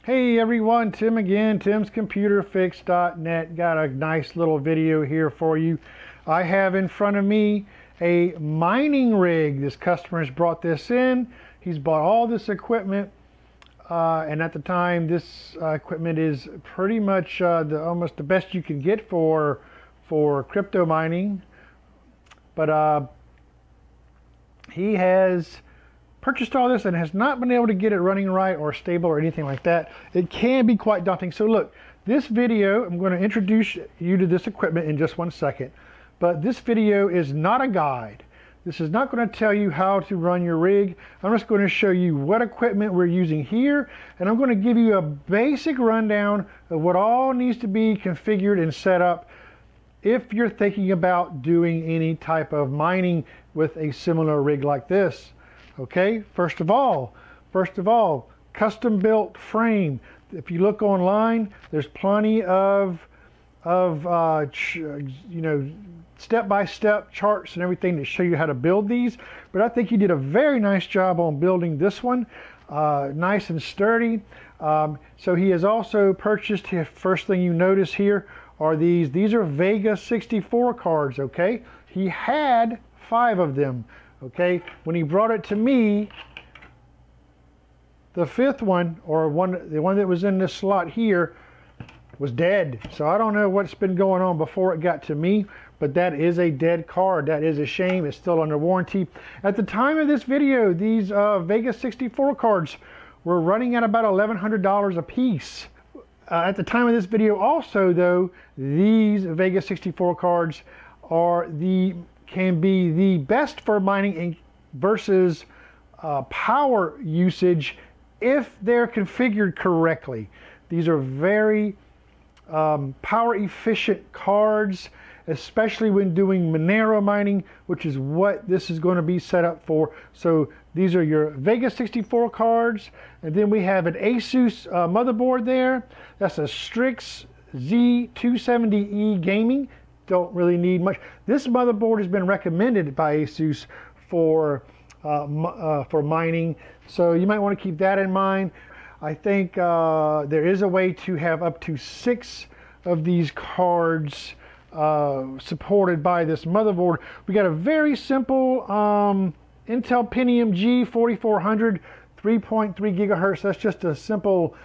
Hey everyone, Tim again, timscomputerfix.net. Got a nice little video here for you. I have in front of me a mining rig. This customer has brought this in. He's bought all this equipment, and at the time this equipment is pretty much almost the best you can get for crypto mining. But he has purchased all this and has not been able to get it running right or stable or anything like that. It can be quite daunting. So look, this video, I'm going to introduce you to this equipment in just one second, but this video is not a guide. This is not going to tell you how to run your rig. I'm just going to show you what equipment we're using here, and I'm going to give you a basic rundown of what all needs to be configured and set up if you're thinking about doing any type of mining with a similar rig like this. Okay, first of all, custom built frame. If you look online, there's plenty of step-by-step charts and everything to show you how to build these. But I think you did a very nice job on building this one, nice and sturdy. So he has also purchased, first thing you notice here are these. These are Vega 64 cards. Okay, he had 5 of them. Okay, when he brought it to me, the 5th one, or the one that was in this slot here, was dead. So I don't know what's been going on before it got to me, but that is a dead card. That is a shame. It's still under warranty. At the time of this video, these Vega 64 cards were running at about $1,100 a piece. At the time of this video also, though, these Vega 64 cards can be the best for mining versus power usage if they're configured correctly. These are very power efficient cards, especially when doing Monero mining, which is what this is going to be set up for. So these are your Vega 64 cards, and then we have an ASUS motherboard there. That's a Strix Z270E gaming. Don't really need much. This motherboard has been recommended by ASUS for mining, so you might want to keep that in mind. I think there is a way to have up to 6 of these cards supported by this motherboard. We got a very simple Intel Pentium G4400 3.3 gigahertz. That's just a simple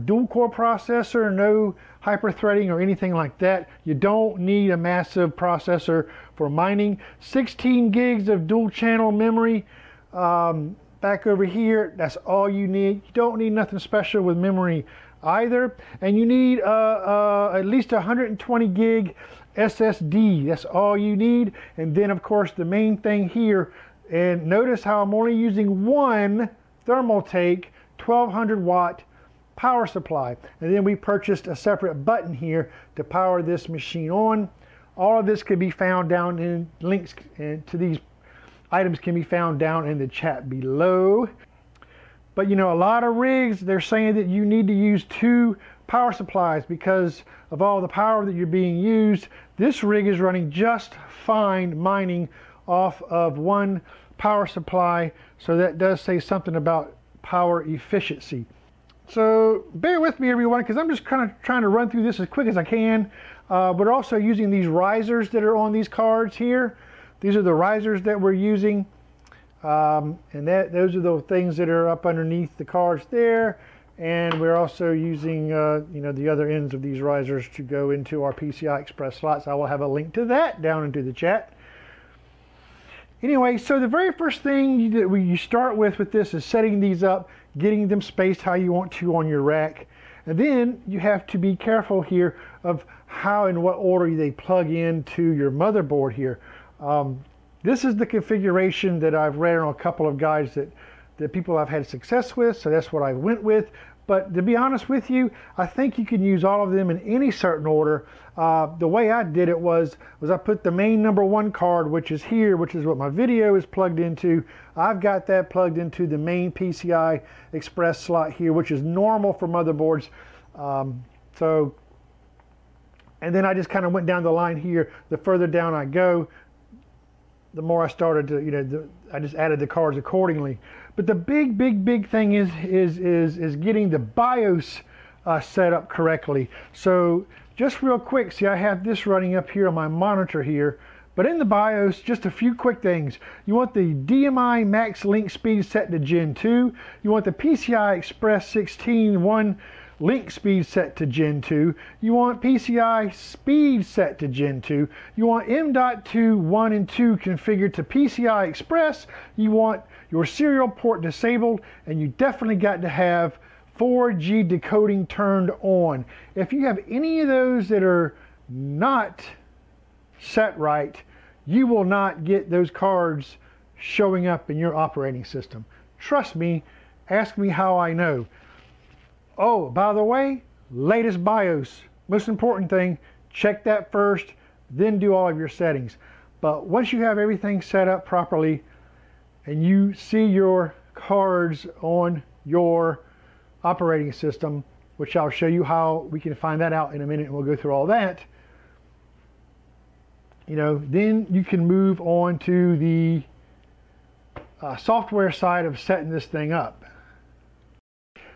dual core processor, no hyper-threading or anything like that. You don't need a massive processor for mining. 16 gigs of dual channel memory back over here. That's all you need. You don't need nothing special with memory either. And you need at least 120 gig SSD. That's all you need. And then of course the main thing here, and notice how I'm only using one Thermaltake 1200 watt power supply, and then we purchased a separate button here to power this machine on. All of this can be found down in links, and to these items can be found down in the chat below. But you know, a lot of rigs, they're saying that you need to use 2 power supplies because of all the power that you're being used. This rig is running just fine mining off of 1 power supply, so that does say something about power efficiency. So bear with me everyone, because I'm just kind of trying to run through this as quick as I can. We're also using these risers that are on these cards here. These are the risers that we're using, and those are the things that are up underneath the cards there. And we're also using the other ends of these risers to go into our PCI Express slots. I will have a link to that down into the chat. Anyway, so the very first thing that you start with this is setting these up, getting them spaced how you want to on your rack. And then you have to be careful here of how and what order they plug into your motherboard here. This is the configuration that I've read on a couple of guides that people have had success with, so that's what I went with. But to be honest with you, I think you can use all of them in any certain order. The way I did it was I put the main number 1 card, which is here, which is what my video is plugged into. I've got that plugged into the main PCI Express slot here, which is normal for motherboards. And then I just kind of went down the line here. The further down I go, the more I started to, I just added the cards accordingly. But the big thing is getting the BIOS set up correctly. So just real quick, see I have this running up here on my monitor here, but in the BIOS, just a few quick things. You want the DMI max link speed set to Gen 2. You want the PCI Express 16.1 link speed set to Gen 2. You want PCI speed set to Gen 2. You want M.2 1 and 2 configured to PCI Express. You want your serial port disabled, and you definitely got to have 4G decoding turned on. If you have any of those that are not set right, you will not get those cards showing up in your operating system. Trust me, ask me how I know. Oh, by the way, latest BIOS. Most important thing, check that first, then do all of your settings. But once you have everything set up properly and you see your cards on your operating system, which I'll show you how we can find that out in a minute, and we'll go through all that. You know, then you can move on to the software side of setting this thing up.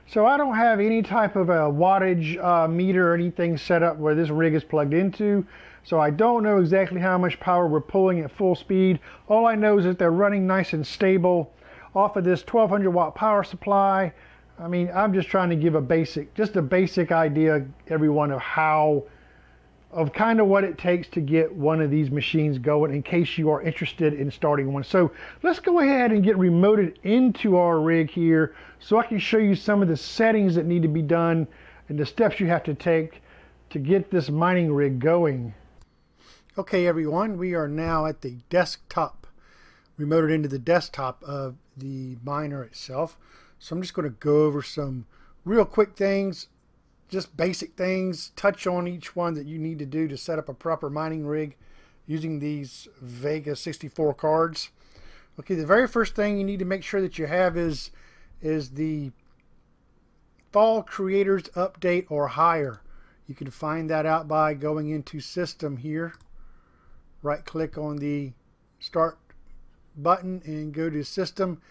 So I don't have any type of a wattage meter or anything set up where this rig is plugged into, so I don't know exactly how much power we're pulling at full speed. All I know is that they're running nice and stable off of this 1200 watt power supply. I mean, I'm just trying to give a basic idea, everyone, of kind of what it takes to get one of these machines going, in case you are interested in starting one. So let's go ahead and get remoted into our rig here so I can show you some of the settings that need to be done and the steps you have to take to get this mining rig going. Okay everyone, we are now at the desktop, remoted into the desktop of the miner itself. So I'm just going to go over some real quick things, just basic things, touch on each one that you need to do to set up a proper mining rig using these Vega 64 cards. Okay, the very first thing you need to make sure that you have is the Fall Creators Update or higher. You can find that out by going into System here, right click on the Start button and go to System,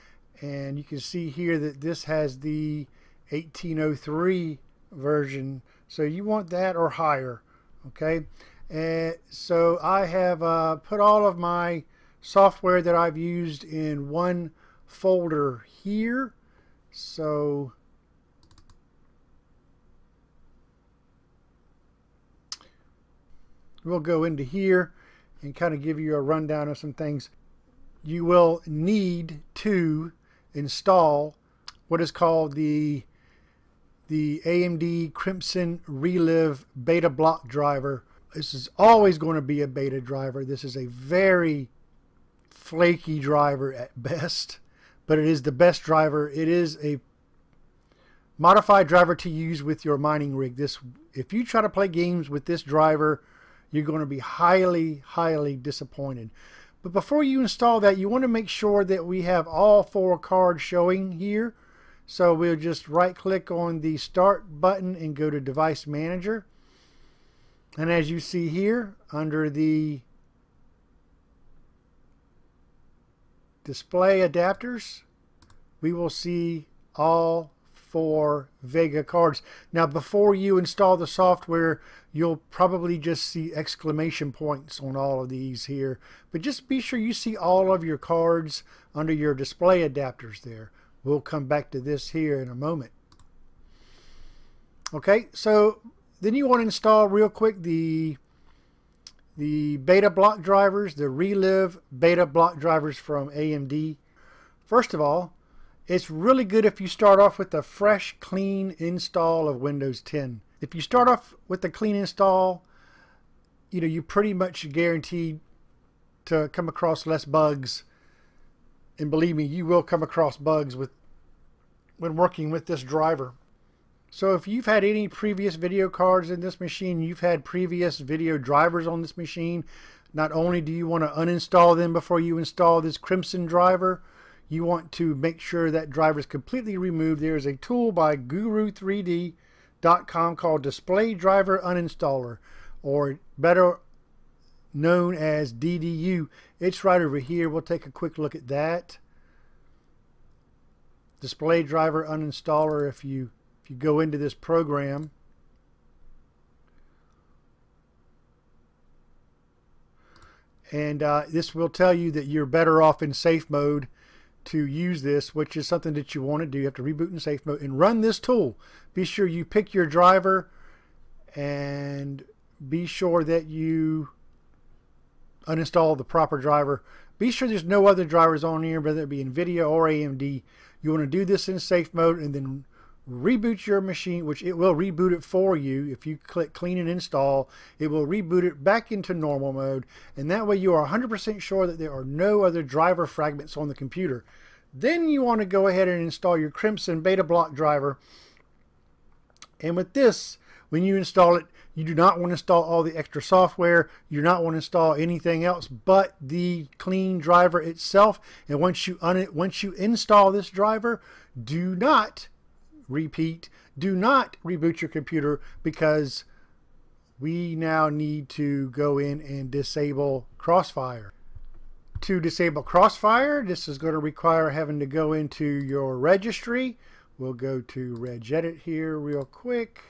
and you can see here that this has the 1803 version, so you want that or higher. Okay, and so I have put all of my software that I've used in one folder here. So we'll go into here and kind of give you a rundown of some things. You will need to install what is called the AMD Kingston ReLive Beta Block Driver. This is always going to be a beta driver. This is a very flaky driver at best, but it is the best driver. It is a modified driver to use with your mining rig. If you try to play games with this driver, you're going to be highly disappointed. But before you install that, you want to make sure that we have all 4 cards showing here. So we'll just right click on the Start button and go to Device Manager. And as you see here, under the display adapters, we will see all 4 Vega cards. Now before you install the software, you'll probably just see exclamation points on all of these here, but just be sure you see all of your cards under your display adapters there. We'll come back to this here in a moment. Okay, so then you want to install real quick the beta block drivers, the ReLive beta block drivers from AMD. First of all, it's really good if you start off with a fresh, clean install of Windows 10. If you start off with a clean install, you know, you're pretty much guaranteed to come across less bugs. And believe me, you will come across bugs when working with this driver. So if you've had any previous video cards in this machine, you've had previous video drivers on this machine, not only do you want to uninstall them before you install this Kingston driver, you want to make sure that driver is completely removed. There is a tool by guru3d.com called Display Driver Uninstaller, or better known as DDU. It's right over here. We'll take a quick look at that. Display Driver Uninstaller. If you If you go into this program, and this will tell you that you're better off in safe mode to use this, which is something that you want to do. You have to reboot in safe mode and run this tool. Be sure you pick your driver and be sure that you uninstall the proper driver. Be sure there's no other drivers on here, whether it be NVIDIA or AMD. You want to do this in safe mode and then reboot your machine, which it will reboot it for you. If you click clean and install, it will reboot it back into normal mode, and that way you are 100% sure that there are no other driver fragments on the computer. Then you want to go ahead and install your Crimson Beta Block Driver, and with this, when you install it, you do not want to install all the extra software. You do not want to install anything else but the clean driver itself. And once you install this driver, do not reboot your computer, because we now need to go in and disable Crossfire. To disable Crossfire, this is going to require having to go into your registry. We'll go to regedit here real quick.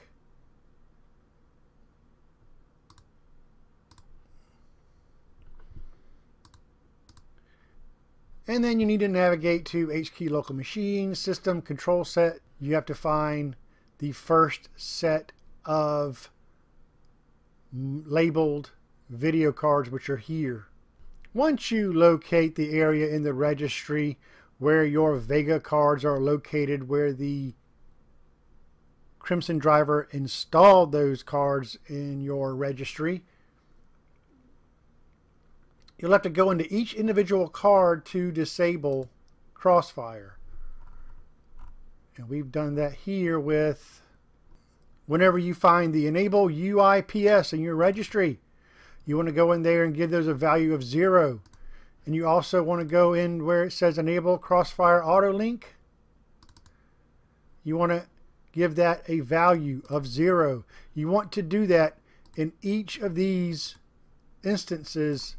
And then you need to navigate to HKey local machine, system, control set. You have to find the first set of labeled video cards, which are here. Once you locate the area in the registry where your Vega cards are located, where the Crimson driver installed those cards in your registry, you'll have to go into each individual card to disable Crossfire. And we've done that here with, whenever you find the enable UIPS in your registry, you want to go in there and give those a value of 0. And you also want to go in where it says enable Crossfire Auto Link. You want to give that a value of 0. You want to do that in each of these instances.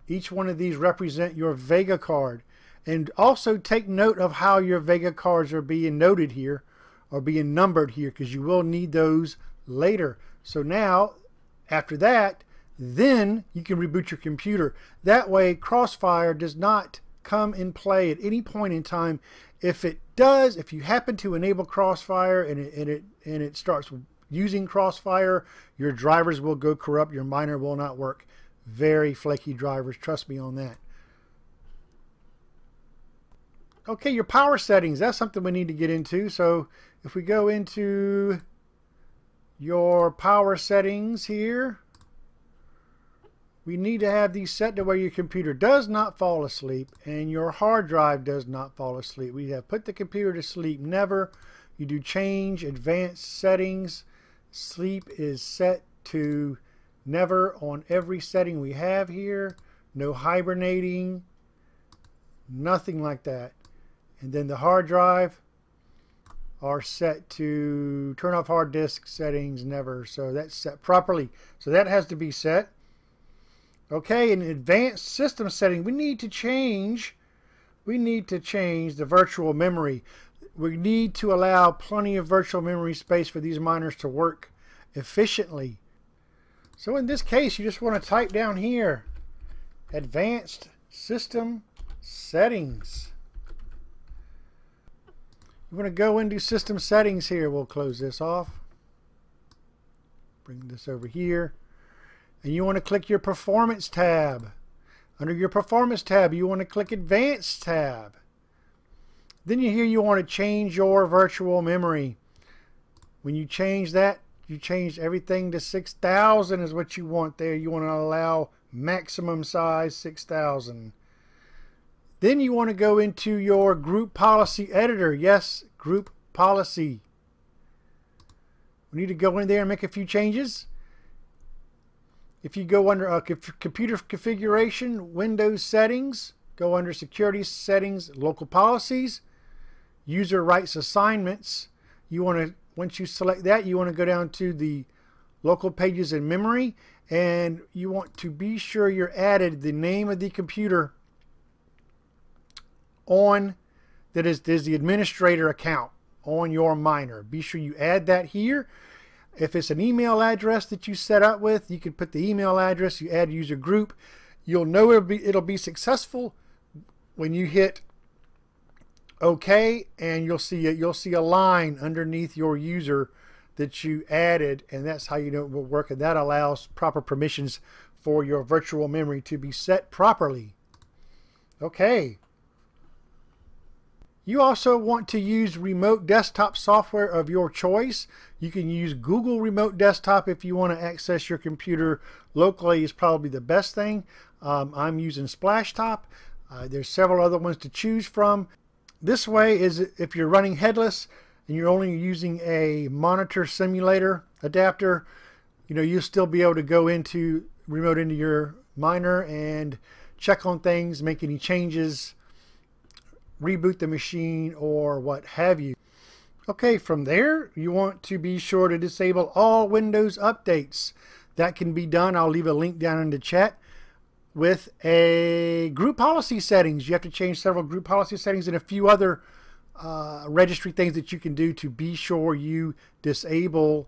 Each one of these represent your Vega card. And also take note of how your Vega cards are being noted here, or being numbered here, because you will need those later. So now, after that, then you can reboot your computer. That way, Crossfire does not come in play at any point in time. If it does, if you happen to enable Crossfire and it starts using Crossfire, your drivers will go corrupt, your miner will not work. Very flaky drivers, trust me on that. Okay, your power settings, that's something we need to get into. So if we go into your power settings here, we need to have these set to where your computer does not fall asleep and your hard drive does not fall asleep. We have put the computer to sleep never. You do change advanced settings. Sleep is set to never on every setting we have here. No hibernating, nothing like that. And then the hard drive are set to turn off hard disk settings never. So that's set properly. So that has to be set. Okay, in advanced system setting, we need to change the virtual memory. We need to allow plenty of virtual memory space for these miners to work efficiently. So in this case, you just want to type down here, advanced system settings. You want to go into system settings here. We'll close this off. Bring this over here. And you want to click your performance tab. Under your performance tab, you want to click advanced tab. Then you want to change your virtual memory. When you change that, you change everything to 6,000 is what you want there. You want to allow maximum size 6,000. Then you want to go into your group policy editor. Yes, group policy. We need to go in there and make a few changes. If you go under computer configuration, Windows settings, go under security settings, local policies, user rights assignments. You want to, once you select that, you want to go down to the local pages in memory, and you want to be sure you're added the name of the computer on that is the administrator account. on your miner. Be sure you add that here. If it's an email address that you set up with, you can put the email address, you add user group. You'll know it'll be successful when you hit OK, and you'll see a line underneath your user that you added, and that's how you know it will work, and that allows proper permissions for your virtual memory to be set properly. Okay. You also want to use remote desktop software of your choice. You can use Google Remote Desktop if you want to access your computer locally. Is probably the best thing. I'm using Splashtop. There's several other ones to choose from. This way is if you're running headless and you're only using a monitor simulator adapter, you know, you'll still be able to go into remote into your miner and check on things, make any changes, reboot the machine, or what have you. Okay, from there, you want to be sure to disable all Windows updates. That can be done. I'll leave a link down in the chat with a group policy settings. You have to change several group policy settings and a few other registry things that you can do to be sure you disable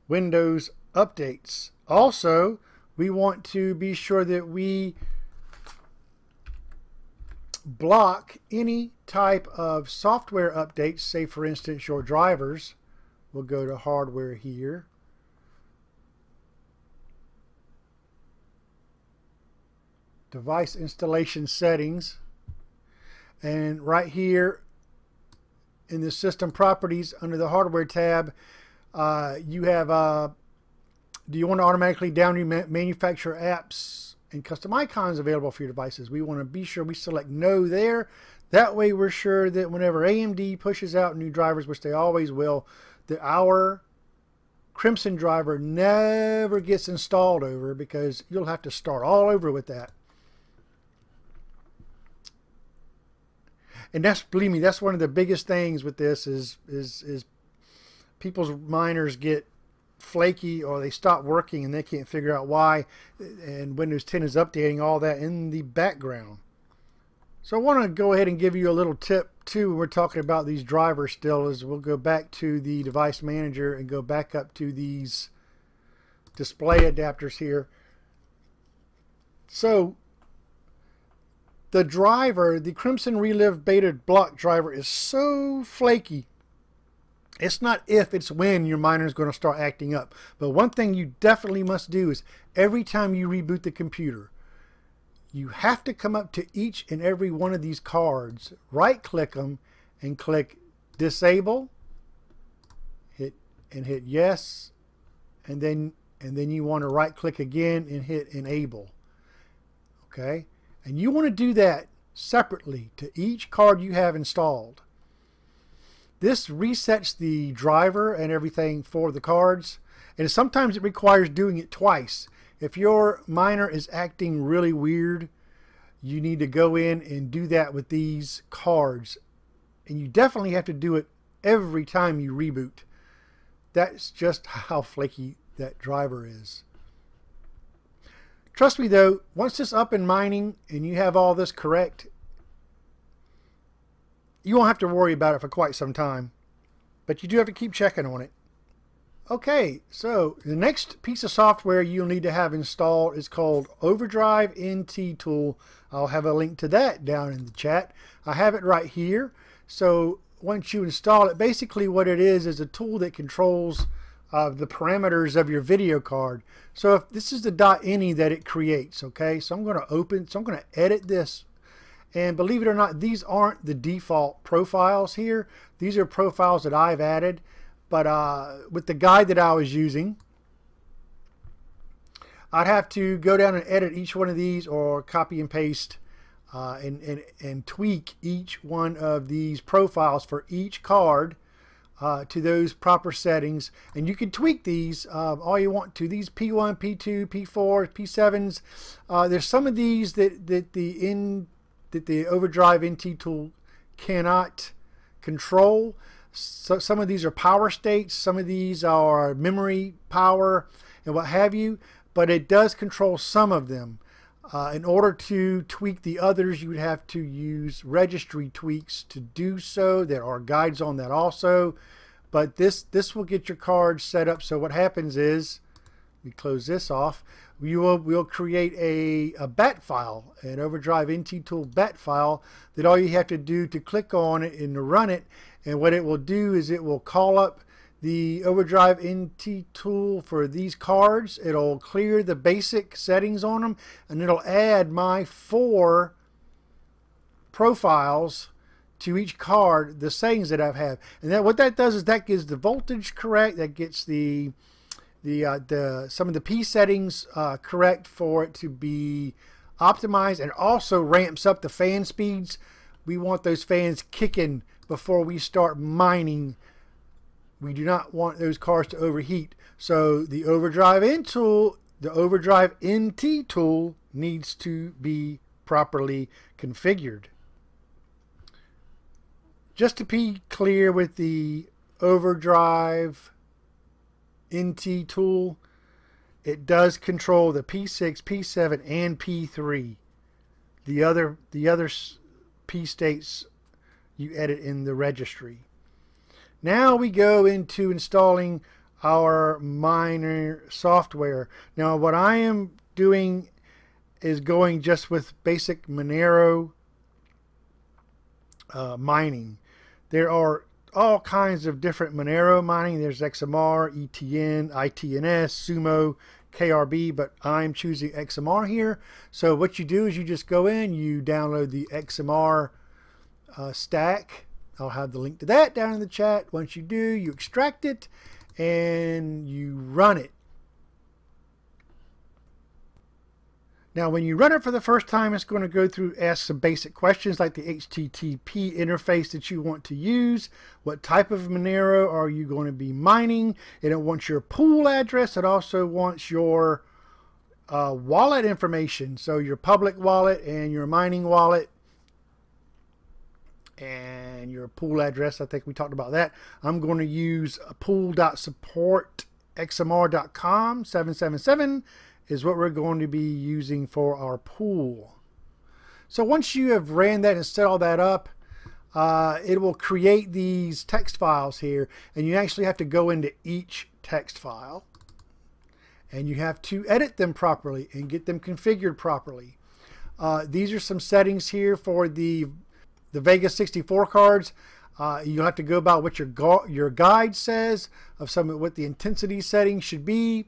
Windows updates. Also, we want to be sure that we block any type of software updates. Say for instance your drivers. We'll go to hardware here. Device installation settings, and right here in the system properties under the hardware tab, you have do you want to automatically download manufacturer apps and custom icons available for your devices? We want to be sure we select no there. That way we're sure that whenever AMD pushes out new drivers, which they always will, that our Crimson driver never gets installed over, because you'll have to start all over with that. And that's, believe me, that's one of the biggest things with this is people's miners get flaky, or they stop working and they can't figure out why, and Windows 10 is updating all that in the background. So I want to go ahead and give you a little tip too when we're talking about these drivers still, is we'll go back to the device manager and go back up to these display adapters here. So the driver, the Crimson ReLive Beta Block Driver, is so flaky. It's not if, it's when your miner is going to start acting up. But one thing you definitely must do is every time you reboot the computer, you have to come up to each and every one of these cards, right click them and click disable, hit yes, and then you want to right click again and hit enable. Okay? And you want to do that separately to each card you have installed. This resets the driver and everything for the cards, and sometimes it requires doing it twice. If your miner is acting really weird, you need to go in and do that with these cards. And you definitely have to do it every time you reboot. That's just how flaky that driver is. Trust me though, once it's up and mining and you have all this correct, you won't have to worry about it for quite some time. But you do have to keep checking on it. Okay, so the next piece of software you'll need to have installed is called Overdrive NT Tool. I'll have a link to that down in the chat. I have it right here. So once you install it, basically what it is a tool that controls the parameters of your video card. So if this is the .ini that it creates, okay, so I'm going to edit this, and believe it or not, these aren't the default profiles here. These are profiles that I've added, but with the guide that I was using, I'd have to go down and edit each one of these, or copy and paste and tweak each one of these profiles for each card to those proper settings. And you can tweak these all you want to. These P1, P2, P4, P7s. There's some of these that the Overdrive NT Tool cannot control. So some of these are power states, some of these are memory power and what have you, but it does control some of them. In order to tweak the others, you would have to use registry tweaks to do so. There are guides on that also. But this will get your card set up. So what happens is, we close this off, we'll create a BAT file, an Overdrive NT Tool BAT file, that all you have to do to click on it and to run it. And what it will do is it will call up the Overdrive NT Tool for these cards. It'll clear the basic settings on them, and it'll add my 4 profiles to each card, the settings that I have. And what that does is that gives the voltage correct, that gets some of the P settings correct for it to be optimized, and also ramps up the fan speeds. We want those fans kicking before we start mining. We do not want those cards to overheat. So the Overdrive NT Tool needs to be properly configured. Just to be clear with the Overdrive NT Tool, it does control the P6, P7, and P3. The other P states you edit in the registry. Now we go into installing our miner software. Now what I am doing is going just with basic Monero mining. There are all kinds of different Monero mining. There's XMR, ETN, ITNS, Sumo, KRB, but I'm choosing XMR here. So what you do is you just go in, you download the XMR-STAK. I'll have the link to that down in the chat. Once you do, you extract it and you run it. Now, when you run it for the first time, it's going to go through, ask some basic questions like the HTTP interface that you want to use. What type of Monero are you going to be mining? And it wants your pool address. It also wants your wallet information. So your public wallet and your mining wallet and your pool address. I think we talked about that. I'm going to use pool.supportxmr.com 777 is what we're going to be using for our pool. So once you have ran that and set all that up, it will create these text files here, and you actually have to go into each text file and you have to edit them properly and get them configured properly. These are some settings here for the Vega 64 cards. You'll have to go about what your guide says of what the intensity settings should be,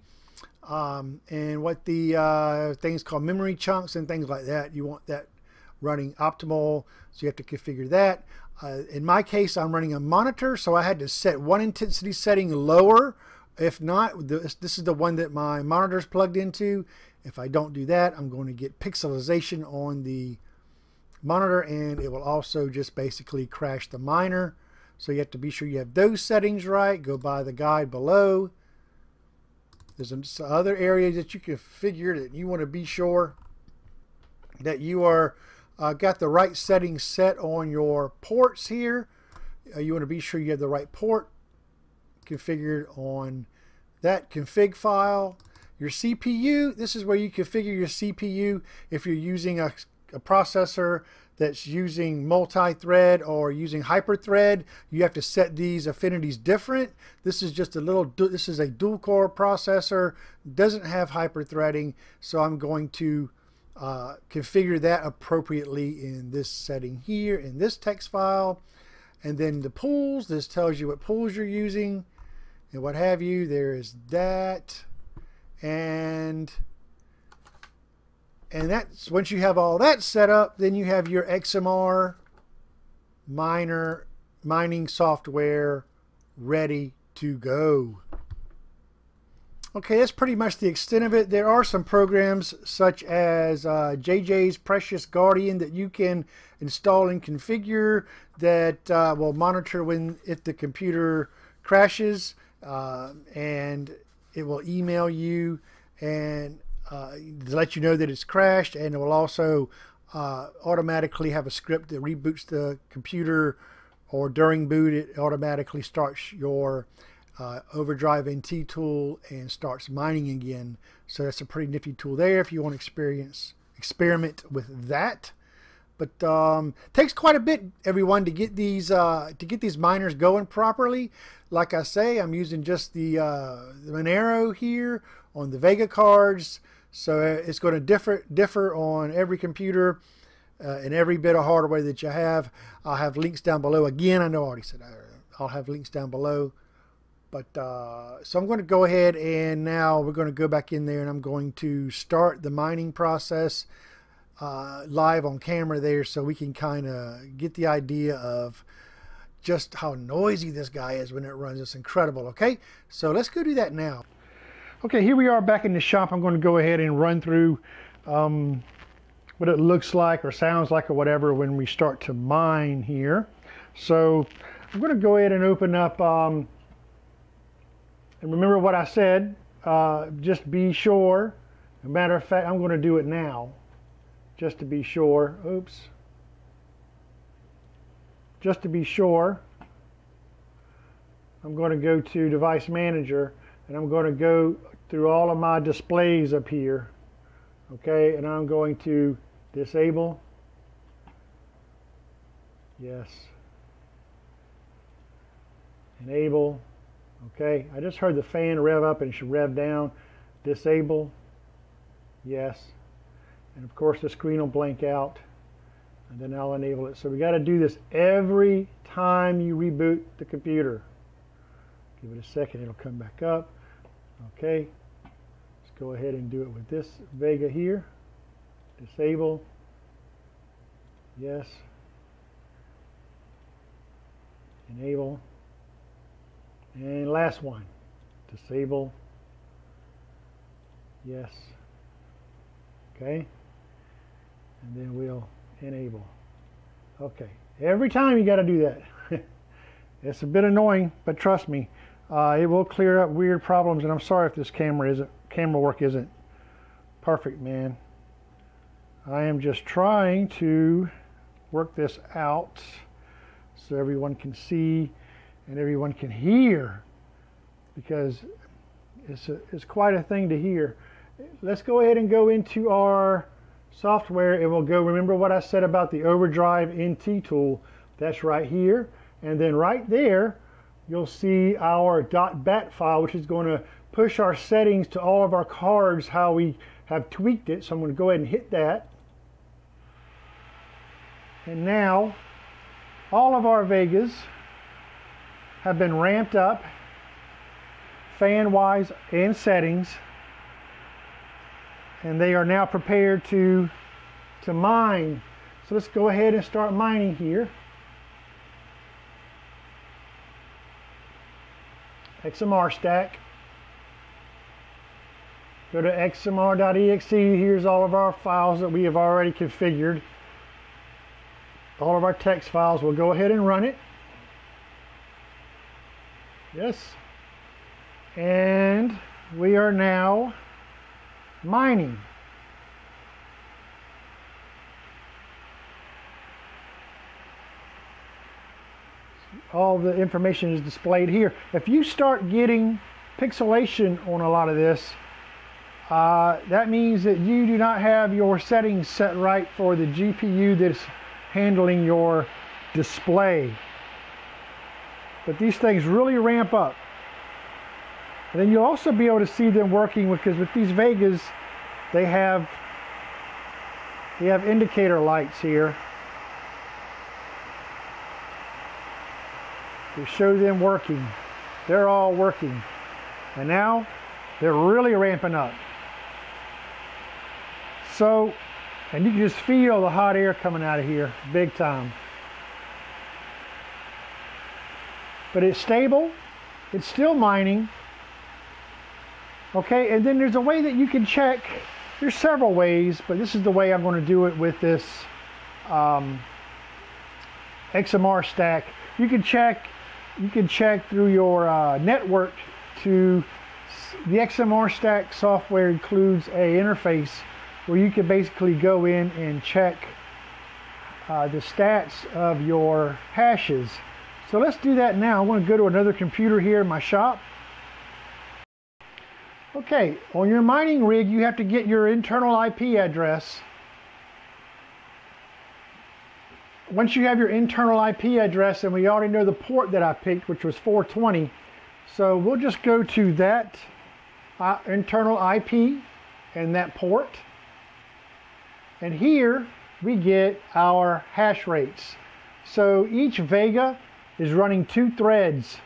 and what the things called memory chunks and things like that. You want that running optimal, so you have to configure that. In my case, I'm running a monitor, so I had to set one intensity setting lower. If not, this is the one that my monitor is plugged into. If I don't do that, I'm going to get pixelization on the monitor, and it will also just basically crash the miner. So you have to be sure you have those settings right. Go by the guide below. There's some other areas that you can configure that you want to be sure that you are got the right settings set on your ports here. You want to be sure you have the right port configured on that config file. Your CPU, this is where you configure your CPU if you're using a processor that's using multi-thread or using hyper-thread. You have to set these affinities different. This is just this is a dual-core processor, doesn't have hyper-threading, so I'm going to configure that appropriately in this setting here in this text file. And then the pools, this tells you what pools you're using and what have you. There is that, and that's once you have all that set up, then you have your XMR mining software ready to go. Okay, that's pretty much the extent of it. There are some programs such as JJ's Precious Guardian that you can install and configure that will monitor if the computer crashes, and it will email you and to let you know that it's crashed, and it will also automatically have a script that reboots the computer, or during boot it automatically starts your Overdrive NT Tool and starts mining again. So that's a pretty nifty tool there if you want to experiment with that. But takes quite a bit, everyone, to get these miners going properly. Like I say, I'm using just the Monero here on the Vega cards, so it's going to differ on every computer and every bit of hardware that you have. I'll have links down below. Again, I know I already said I'll have links down below. But so I'm going to go ahead, and now we're going to go back in there, and I'm going to start the mining process live on camera there, so we can kind of get the idea of just how noisy this guy is when it runs. It's incredible. Okay, so let's go do that now. Okay, here we are back in the shop. I'm going to go ahead and run through what it looks like or sounds like or whatever when we start to mine here. So I'm going to go ahead and open up and remember what I said, just be sure. As a matter of fact, I'm going to do it now just to be sure. Oops. Just to be sure, I'm going to go to Device Manager, and I'm going to go through all of my displays up here. Okay, and I'm going to disable. Yes. Enable. Okay, I just heard the fan rev up and it should rev down. Disable. Yes. And of course the screen will blank out, and then I'll enable it. So we got to do this every time you reboot the computer. Give it a second, it'll come back up. Okay, let's go ahead and do it with this Vega here. Disable. Yes. Enable. And last one. Disable. Yes. Okay. And then we'll enable. Okay. Every time you got to do that. It's a bit annoying, but trust me, it will clear up weird problems. And I'm sorry if this camera work isn't perfect, man. I am just trying to work this out so everyone can see and everyone can hear, because it's quite a thing to hear. Let's go ahead and go into our software, and we'll go, remember what I said about the Overdrive NT Tool. That's right here, and then right there you'll see our .bat file, which is going to push our settings to all of our cards, how we have tweaked it. So I'm going to go ahead and hit that, and now all of our Vegas have been ramped up fan wise and settings, and they are now prepared to mine. So let's go ahead and start mining here. XMR-STAK. Go to XMR.exe. Here's all of our files that we have already configured. All of our text files. We'll go ahead and run it. Yes. And we are now mining. All the information is displayed here. If you start getting pixelation on a lot of this, that means that you do not have your settings set right for the GPU that's handling your display. But these things really ramp up. And then you'll also be able to see them working, because with these Vegas, they have indicator lights here to show them working. They're all working. And now they're really ramping up. So, and you can just feel the hot air coming out of here big time. But it's stable. It's still mining. Okay, and then there's a way that you can check. There's several ways, but this is the way I'm going to do it with this XMR-STAK. You can check through your network to the XMR-STAK software includes a interface where you can basically go in and check the stats of your hashes. So let's do that now. I want to go to another computer here in my shop. Okay, on your mining rig, you have to get your internal IP address. once you have your internal IP address, and we already know the port that I picked, which was 420, so we'll just go to that internal IP and that port, and here we get our hash rates. So each Vega is running 2 threads.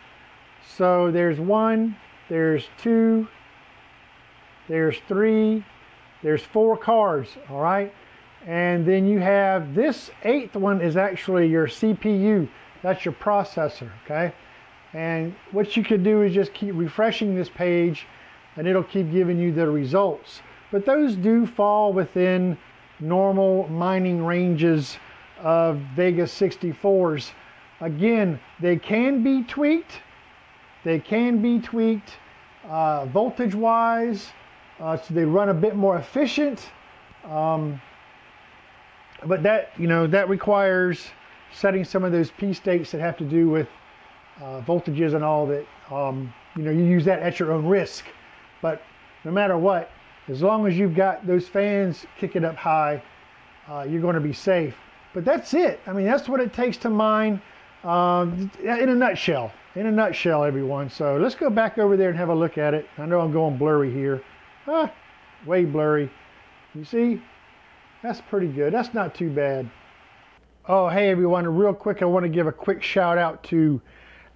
So there's 1, there's 2, there's 3, there's 4 cards, all right? And then you have this 8th one is actually your CPU. That's your processor, okay? And what you could do is just keep refreshing this page and it'll keep giving you the results. But those do fall within normal mining ranges of Vega 64s. Again, they can be tweaked. They can be tweaked voltage-wise, so they run a bit more efficient. But that, you know, that requires setting some of those P states that have to do with voltages and all that. You know, you use that at your own risk. But no matter what, as long as you've got those fans kicking up high, you're going to be safe. But that's it. I mean, that's what it takes to mine in a nutshell. In a nutshell, everyone. So let's go back over there and have a look at it. I know I'm going blurry here. Way blurry. You see? That's pretty good. That's not too bad. Oh, hey everyone, real quick, I want to give a quick shout out to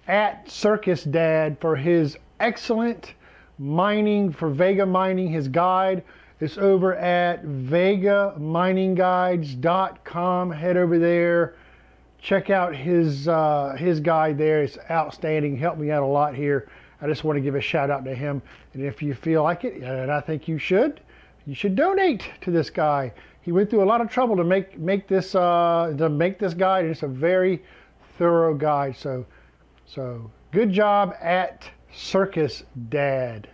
@CircusDad for his excellent mining, for Vega mining, his guide. It's over at vegaminingguides.com. Head over there, check out his guide there. It's outstanding, helped me out a lot here. I just want to give a shout out to him. And if you feel like it, and I think you should donate to this guy. He went through a lot of trouble to make this guide, and it's a very thorough guide. So good job @CircusDad.